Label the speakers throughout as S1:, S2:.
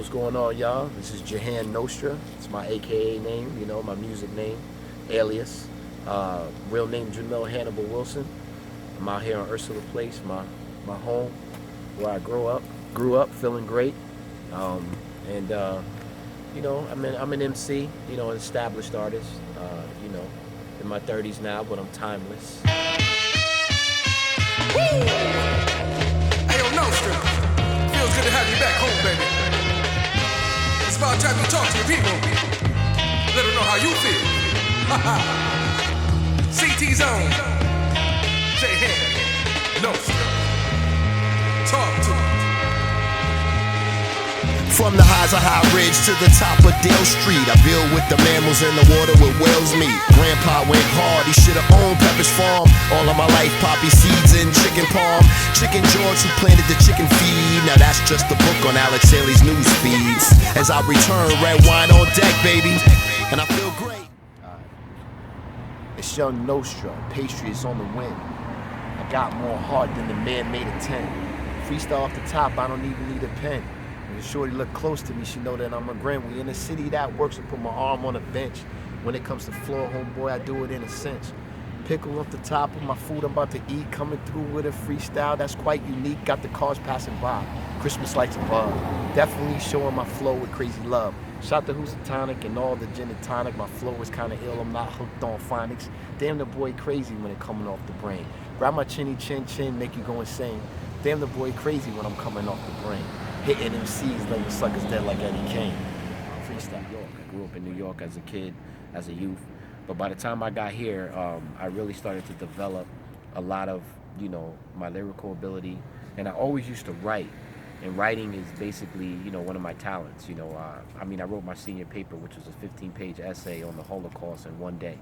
S1: What's going on, y'all? This is Jahan Nostra. It's my AKA name, my music name, alias. Real name Jamel Hannibal Wilson. I'm out here on Ursula Place, my home, where I grew up feeling great. Um, and I'm an MC, an established artist. In my 30s now, but I'm timeless.
S2: Hey, yo, Nostra. Feels good to have you back home, baby. It's about time you talk to your people. Let them know how you feel. CT Zone. J-Hand. Nostra. Talk to them.
S3: From the highs of High Ridge to the top of Dale Street, I build with the mammals in the water with whales meet. Grandpa went hard, he should've owned Pepper's Farm. All of my life, poppy seeds and chicken palm. Chicken George who planted the chicken feed. Now that's just a book on Alex Haley's news feeds. As I return, red wine on deck, baby, and I feel great.
S1: It's Young Nostra, pastry is on the wind. I got more heart than the man made a 10. Freestyle off the top, I don't even need a pen. When the shorty look close to me, she know that I'm a grin. We in a city that works and put my arm on a bench. When it comes to floor, homeboy, I do it in a cinch. Pickle off the top of my food I'm about to eat. Coming through with a freestyle that's quite unique. Got the cars passing by, Christmas lights above. Definitely showing my flow with crazy love. Shout to Housatonic and all the gin and tonic. My flow is kinda ill, I'm not hooked on phonics. Damn, the boy crazy when it coming off the brain. Grab my chinny chin chin, make you go insane. Damn, the boy crazy when I'm coming off the brain. Hitting MCs, letting suckers dead like Eddie Kane. Freestyle New York. I grew up in New York as a kid, as a youth. But by the time I got here, I really started to develop a lot of, my lyrical ability. And I always used to write. And writing is basically, one of my talents. I wrote my senior paper, which was a 15-page essay on the Holocaust in one day.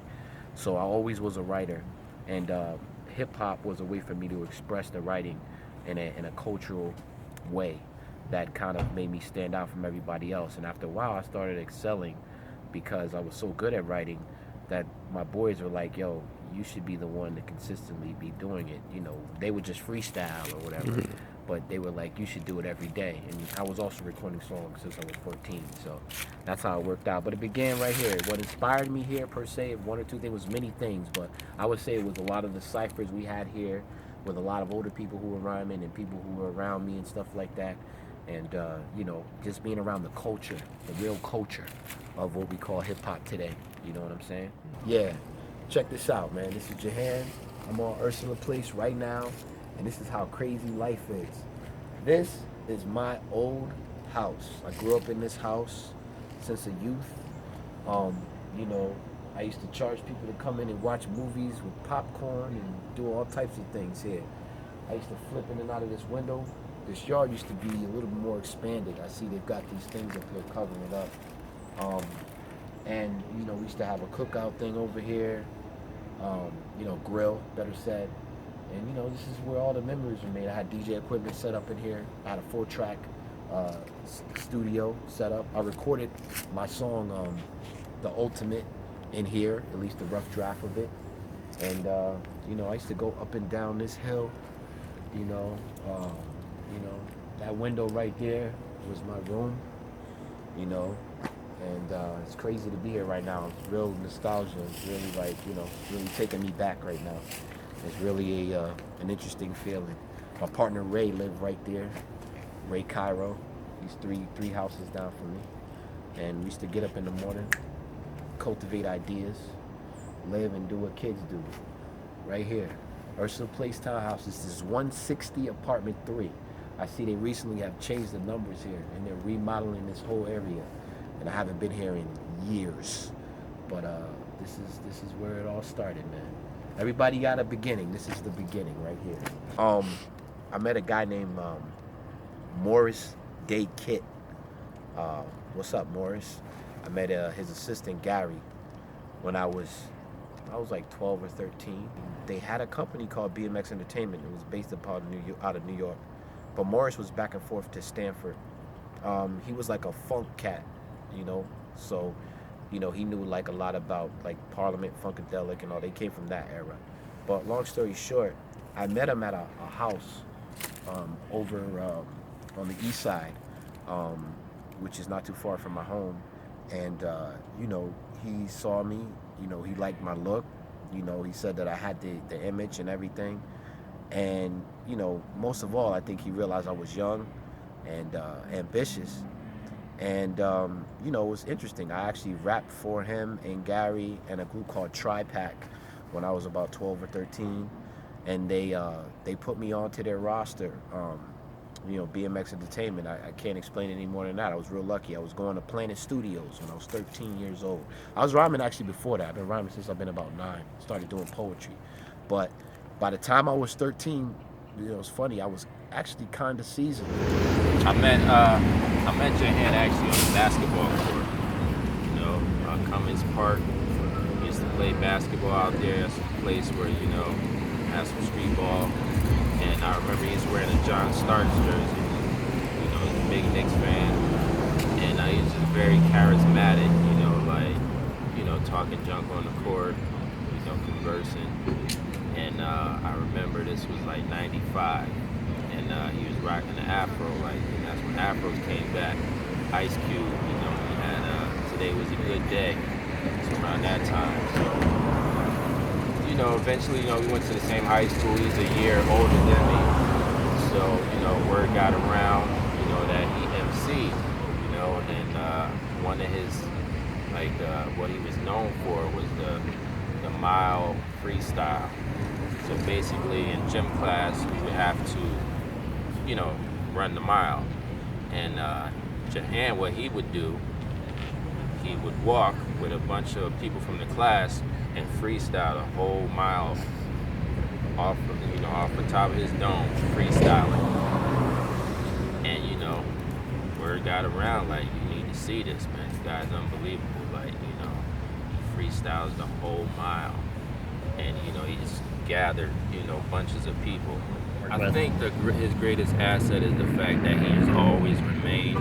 S1: So I always was a writer. And hip-hop was a way for me to express the writing in a cultural way that kind of made me stand out from everybody else. And after a while, I started excelling because I was so good at writing that my boys were like, yo, you should be the one to consistently be doing it. They would just freestyle or whatever, but they were like, you should do it every day. And I was also recording songs since I was 14, so that's how it worked out. But it began right here. What inspired me here, per se, one or two things, was many things, but I would say it was a lot of the ciphers we had here with a lot of older people who were rhyming and people who were around me and stuff like that. And, just being around the culture, the real culture of what we call hip-hop today. You know what I'm saying? Yeah. Check this out, man. This is Jahan. I'm on Ursula Place right now, and this is how crazy life is. This is my old house. I grew up in this house since a youth. I used to charge people to come in and watch movies with popcorn and do all types of things here. I used to flip in and out of this window. This yard used to be a little bit more expanded. I see they've got these things up here covering it up. We used to have a cookout thing over here, grill, better said. And, this is where all the memories were made. I had DJ equipment set up in here. I had a 4-track studio set up. I recorded my song, The Ultimate, in here, at least the rough draft of it. And, I used to go up and down this hill, that window right there was my room, and it's crazy to be here right now. It's real nostalgia. It's really really taking me back right now. It's really an interesting feeling. My partner Ray lived right there, Ray Cairo. He's three houses down from me, and we used to get up in the morning, cultivate ideas, live and do what kids do, right here. Ursula Place Townhouse. This is 160 apartment 3. I see they recently have changed the numbers here and they're remodeling this whole area. And I haven't been here in years. But this is where it all started, man. Everybody got a beginning. This is the beginning right here. I met a guy named Morris Day Kit. What's up, Morris? I met his assistant Gary when I was like 12 or 13. They had a company called BMX Entertainment. It was based out of New York. But Morris was back and forth to Stamford. He was like a funk cat, So, he knew like a lot about like Parliament, Funkadelic and all. They came from that era. But long story short, I met him at a house over on the east side. which is not too far from my home. And, he saw me, he liked my look. He said that I had the image and everything. And, most of all, I think he realized I was young and ambitious. And, it was interesting. I actually rapped for him and Gary and a group called Tri-Pack when I was about 12 or 13. And they put me onto their roster, BMX Entertainment. I can't explain it any more than that. I was real lucky. I was going to Planet Studios when I was 13 years old. I was rhyming actually before that. I've been rhyming since I've been about 9. Started doing poetry. But by the time I was 13, it's funny, I was actually kind of seasoned.
S4: I met Jahan actually on the basketball court. Cummins Park. We used to play basketball out there. That's a place where, had some street ball. And I remember he was wearing a Jahan Nostra jersey. He's a big Knicks fan. And he was just very charismatic, talking junk on the court, conversing. And I remember this was like 95. And he was rocking the afro, and that's when afros came back. Ice Cube, he had Today Was a Good Day. It's around that time. So, eventually, we went to the same high school. He's a year older than me. So, word got around, that he MC'd, and one of his, what he was known for was the mile freestyle. So basically, in gym class, we would have to, run the mile. And Jahan, what he would do, he would walk with a bunch of people from the class and freestyle the whole mile off the top of his dome, freestyling. And word got around, you need to see this, man. This guy's unbelievable. He freestyles the whole mile. And he just gathered, bunches of people. I think his greatest asset is the fact that he has always remained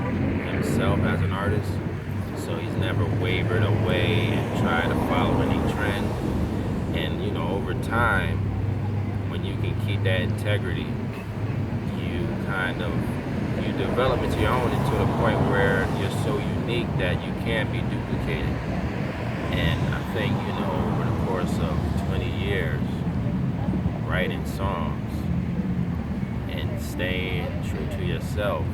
S4: himself as an artist. So he's never wavered away and tried to follow any trend. And over time, when you can keep that integrity, you develop into your own, and to the point where you're so unique that you can't be duplicated. And I think over the course of 20 years, writing songs and staying true to yourself,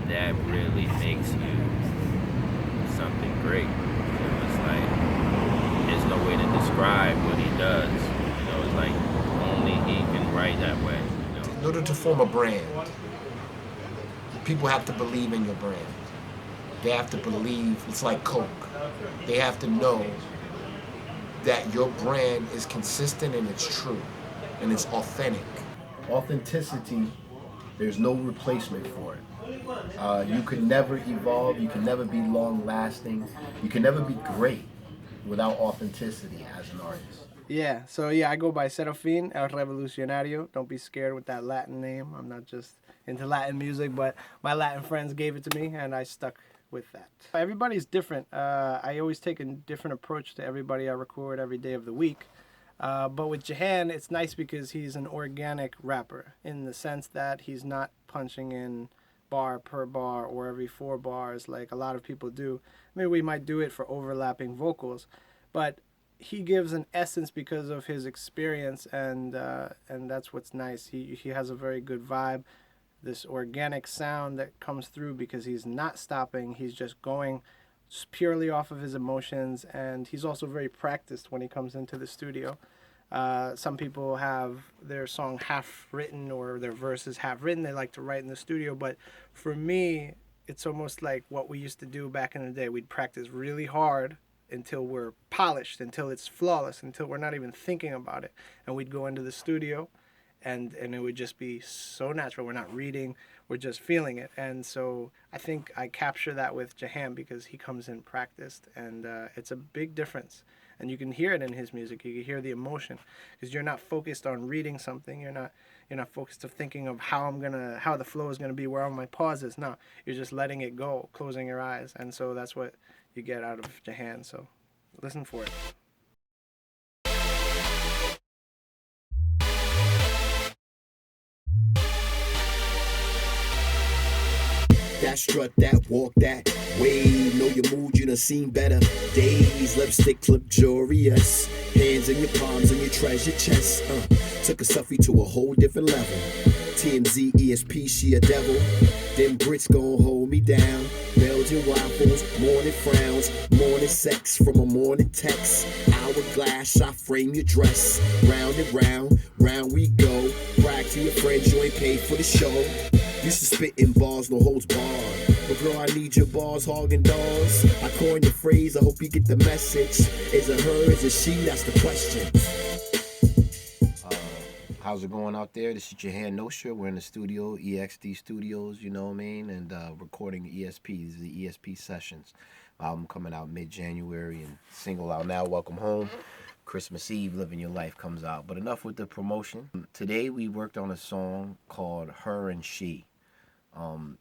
S4: that really makes you something great. It's there's no way to describe what he does. It's only he can write that way.
S1: In order to form a brand, people have to believe in your brand. They have to believe, it's like Coke. They have to know that your brand is consistent and it's true and it's authentic. Authenticity, there's no replacement for it. You can never evolve, you can never be long lasting, you can never be great without authenticity as an artist.
S5: Yeah, so I go by Serafin El Revolucionario. Don't be scared with that Latin name. I'm not just into Latin music, but my Latin friends gave it to me and I stuck with that. Everybody's different. I always take a different approach to everybody I record every day of the week. But with Jahan, it's nice because he's an organic rapper in the sense that he's not punching in bar per bar or every 4 bars like a lot of people do. Maybe we might do it for overlapping vocals, but he gives an essence because of his experience, and that's what's nice. He has a very good vibe, this organic sound that comes through because he's not stopping. He's just going purely off of his emotions, and he's also very practiced when he comes into the studio. Some people have their song half written or their verses half written. They like to write in the studio, but for me, it's almost like what we used to do back in the day. We'd practice really hard until we're polished, until it's flawless, until we're not even thinking about it. And we'd go into the studio and it would just be so natural. We're not reading, we're just feeling it. And so I think I capture that with Jahan because he comes in practiced, and it's a big difference. And you can hear it in his music. You can hear the emotion because you're not focused on reading something. You're not focused on thinking of how the flow is gonna be, where are my pauses. No, you're just letting it go, closing your eyes. And so that's what you get out of Jahan. So listen for it.
S3: that, strut that, walk that way. Know your mood, you done seen better days. Lipstick luxurious, hands in your palms and your treasure chest. Took a selfie to a whole different level. TMZ, ESP, she a devil. Them Brits gon' hold me down. Belgian waffles, morning frowns, morning sex from a morning text. Hourglass, I frame your dress. Round and round, round we go. Brag to your friends, you ain't paid for the show. Used to spit in bars, no holds barred. But girl, I need your bars, hogging doors. I coined your phrase, I hope you get the message. Is it her, is it she? That's the question.
S1: How's it going out there? This is Jahan Nostra. We're in the studio, EXD Studios, you know what I mean? And recording ESP. These are the ESP sessions. Album coming out mid-January and single out now, Welcome Home. Christmas Eve, Living Your Life comes out. But enough with the promotion. Today we worked on a song called Her and She.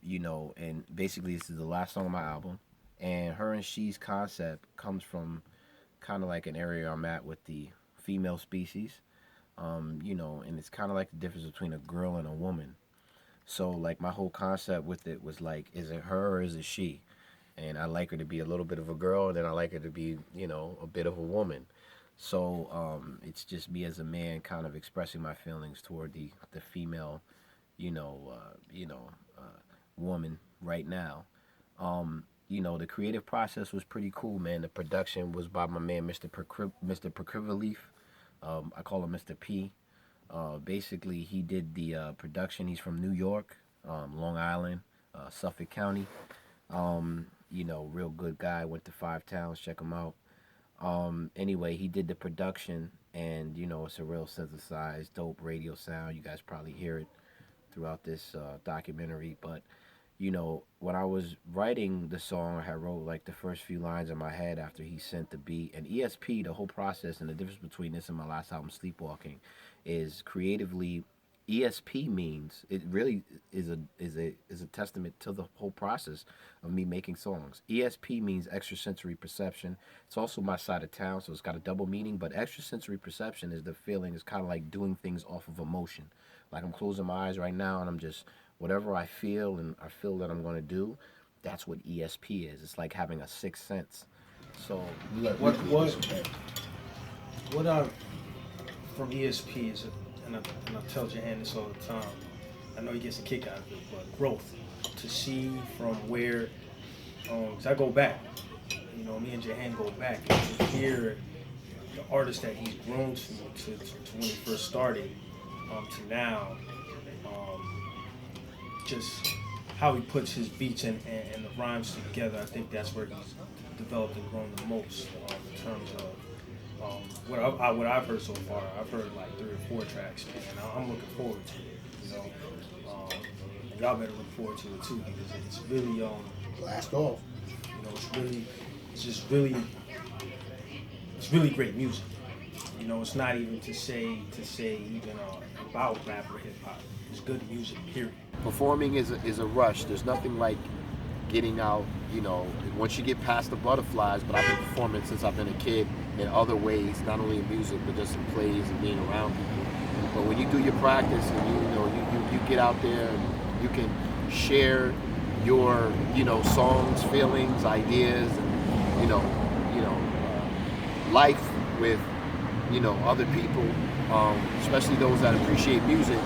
S1: You know, and basically this is the last song on my album. And Her and She's concept comes from kind of like an area I'm at with the female species. You know, and it's kind of like the difference between a girl and a woman. So, like, my whole concept with it was like, is it her or is it she? And I like her to be a little bit of a girl, and then I like her to be, you know, a bit of a woman. So, it's just me as a man kind of expressing my feelings toward the female, woman right now. You know, the creative process was pretty cool, man. The production was by my man, Mr. Percrivaleaf. I call him Mr. P. Basically, he did the production. He's from New York, Long Island, Suffolk County. You know, real good guy. Went to 5 towns. Check him out. Anyway, he did the production, and, you know, it's a real synthesized, dope radio sound. You guys probably hear it throughout this documentary. But, you know, when I was writing the song, I had wrote like the first few lines in my head after he sent the beat. And ESP, the whole process, and the difference between this and my last album, Sleepwalking, is creatively, ESP means, it really is a testament to the whole process of me making songs. ESP means extrasensory perception. It's also my side of town, so it's got a double meaning. But extrasensory perception is the feeling, it's kind of like doing things off of emotion. Like I'm closing my eyes right now and I'm just, whatever I feel and I feel that I'm going to do, that's what ESP is. It's like having a sixth sense. So
S6: what I from ESP is, and I tell Jahan this all the time, I know he gets a kick out of it, but growth. To see from where, because I go back, you know, me and Jahan go back, and to hear the artist that he's grown to when he first started, to now, just how he puts his beats and the rhymes together. I think that's where he's developed and grown the most in terms of what I've heard so far. I've heard like 3 or 4 tracks, man, and I'm looking forward to it. You know, and y'all better look forward to it too, because it's really
S3: Blastoff.
S6: you know, it's really great music. You know, it's not even to say even about rap or hip hop. It's good music, period.
S1: performing is a rush. There's nothing like getting out, you know, once you get past the butterflies. But I've been performing since I've been a kid in other ways, not only in music, but just in plays and being around people. But when you do your practice and you get out there and you can share your, songs, feelings, ideas, and, life with, other people, especially those that appreciate music,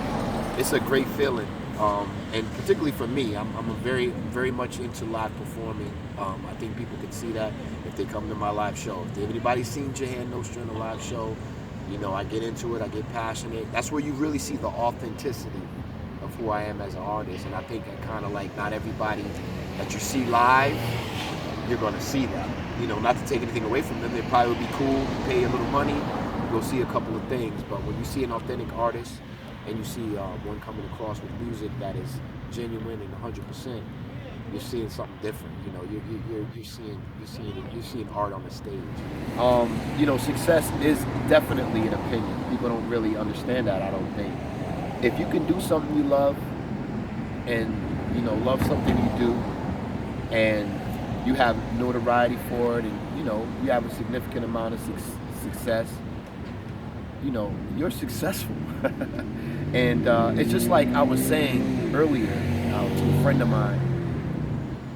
S1: it's a great feeling. And particularly for me, I'm very, very much into live performing. I think people can see that if they come to my live show. If anybody's seen Jahan Nostra in a live show, I get into it, I get passionate. That's where you really see the authenticity of who I am as an artist. And I think I kind of like not everybody that you see live, you're going to see that. Not to take anything away from them, they probably would be cool, pay a little money, go see a couple of things. But when you see an authentic artist and you see one coming across with music that is genuine and 100%, you're seeing something different. You're seeing art on the stage. Success is definitely an opinion. People don't really understand that, I don't think. If you can do something you love and love something you do, and you have notoriety for it, and you have a significant amount of success, you're successful. And it's just like I was saying earlier to a friend of mine,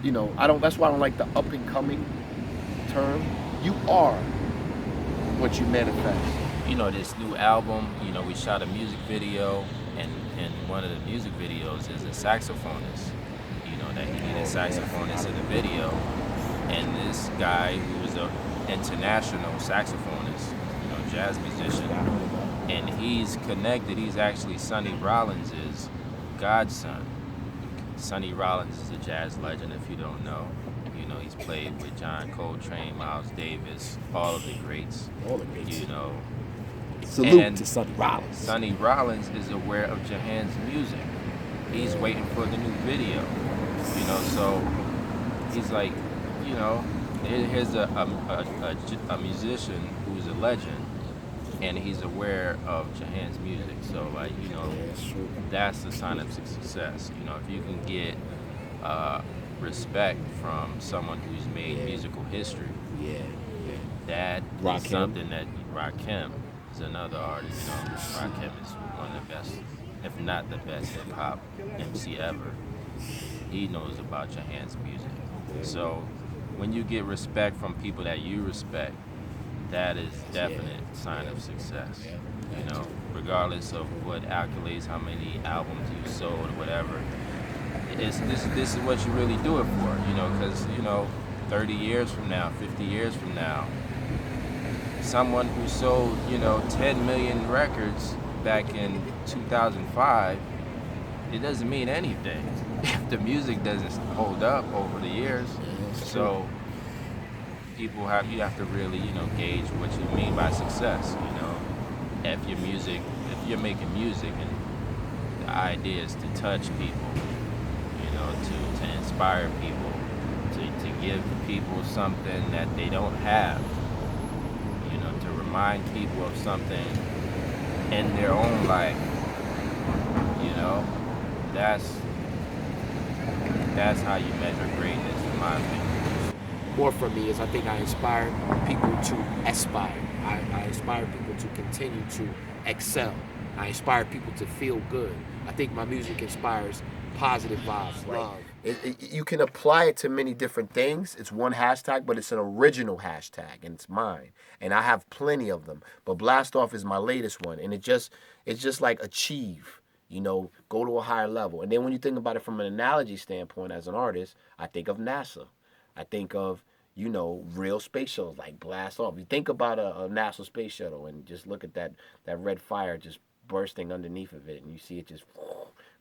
S1: you know, that's why I don't like the up and coming term. You are what you manifest.
S4: You know, this new album, you know, we shot a music video, and one of the music videos is a saxophonist. You know, that he needed a saxophonist in the video. And this guy who was an international saxophonist, you know, jazz musician, and he's connected. He's actually Sonny Rollins' godson. Sonny Rollins is a jazz legend, if you don't know. You know, he's played with John Coltrane, Miles Davis, all of the greats. You know.
S1: Salute to Sonny Rollins.
S4: Sonny Rollins is aware of Jahan's music. He's waiting for the new video. You know, so he's like, you know, here's a musician who's a legend, and he's aware of Jahan's music. So, like, you know, that's the sign of success. You know, if you can get respect from someone who's made musical history, that is something that Rakim is another artist. You know, Rakim is one of the best, if not the best, hip hop MC ever. He knows about Jahan's music. So when you get respect from people that you respect, that is definite sign of success. You know, regardless of what accolades, how many albums you sold, or whatever. This is what you really do it for. You know, because, you know, 30 years from now, 50 years from now, someone who sold, you know, 10 million records back in 2005, it doesn't mean anything if the music doesn't hold up over the years. So you have to really, you know, gauge what you mean by success. You know, if you're making music and the idea is to touch people, you know, to inspire people, to give people something that they don't have, you know, to remind people of something in their own life, you know, that's how you measure greatness, in my opinion.
S7: More for me is I think I inspire people to aspire. I inspire people to continue to excel. I inspire people to feel good. I think my music inspires positive vibes, love.
S1: You can apply it to many different things. It's one hashtag, but it's an original hashtag, and it's mine. And I have plenty of them. But Blastoff is my latest one, and it's just like achieve, you know, go to a higher level. And then when you think about it from an analogy standpoint as an artist, I think of NASA. I think of, you know, real space shuttles like Blastoff. You think about a NASA space shuttle and just look at that red fire just bursting underneath of it, and you see it just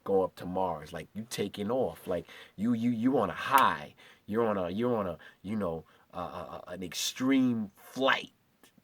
S1: go up to Mars. Like, you taking off. Like, you on a high. You're on a you know, an extreme flight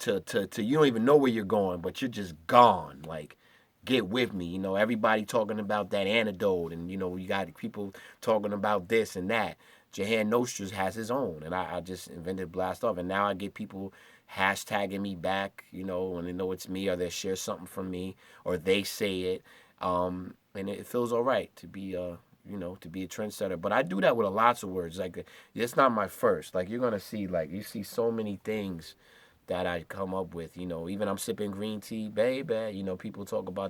S1: to you don't even know where you're going, but you're just gone. Like, get with me. You know, everybody talking about that antidote, and, you know, you got people talking about this and that. Jahan Nostra has his own, and I just invented Blastoff, and now I get people hashtagging me back, you know, when they know it's me, or they share something from me, or they say it, and it feels all right to be, you know, to be a trendsetter. But I do that with lots of words. Like, it's not my first. Like, you're gonna see, like, you see so many things that I come up with. You know, even I'm sipping green tea, baby. You know, people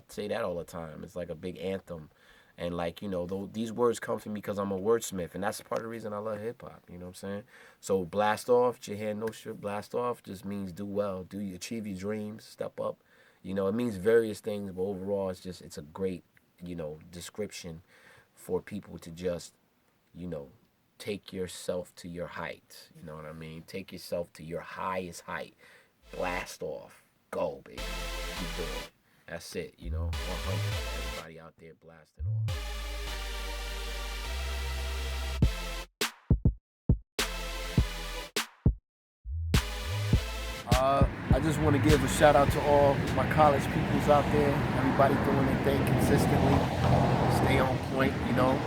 S1: say that all the time. It's like a big anthem. And, like, you know, these words come to me because I'm a wordsmith, and that's part of the reason I love hip-hop, you know what I'm saying? So Blastoff, Jahan Nostra, Blastoff just means do well, achieve your dreams, step up. You know, it means various things, but overall it's a great, you know, description for people to just, you know, take yourself to your heights, you know what I mean? Take yourself to your highest height. Blast off. Go, baby. Keep doing it. That's it, you know, 100. Everybody out there blasting off. I just want to give a shout out to all my college peoples out there. Everybody doing their thing consistently. Stay on point, you know,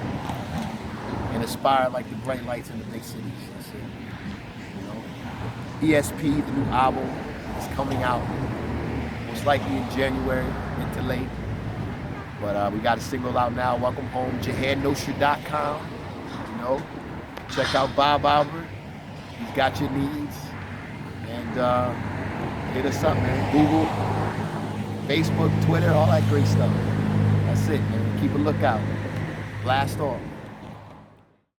S1: and aspire like the bright lights in the big cities. That's it. You know, ESP, the new album, is coming out. Most likely in January, mid to late. But we got a single out now. Welcome home, JahanNostra.com. You know, check out Bob Albert. He's got your needs. And hit us up, man. Google, Facebook, Twitter, all that great stuff. That's it, man. Keep a lookout. Blast off.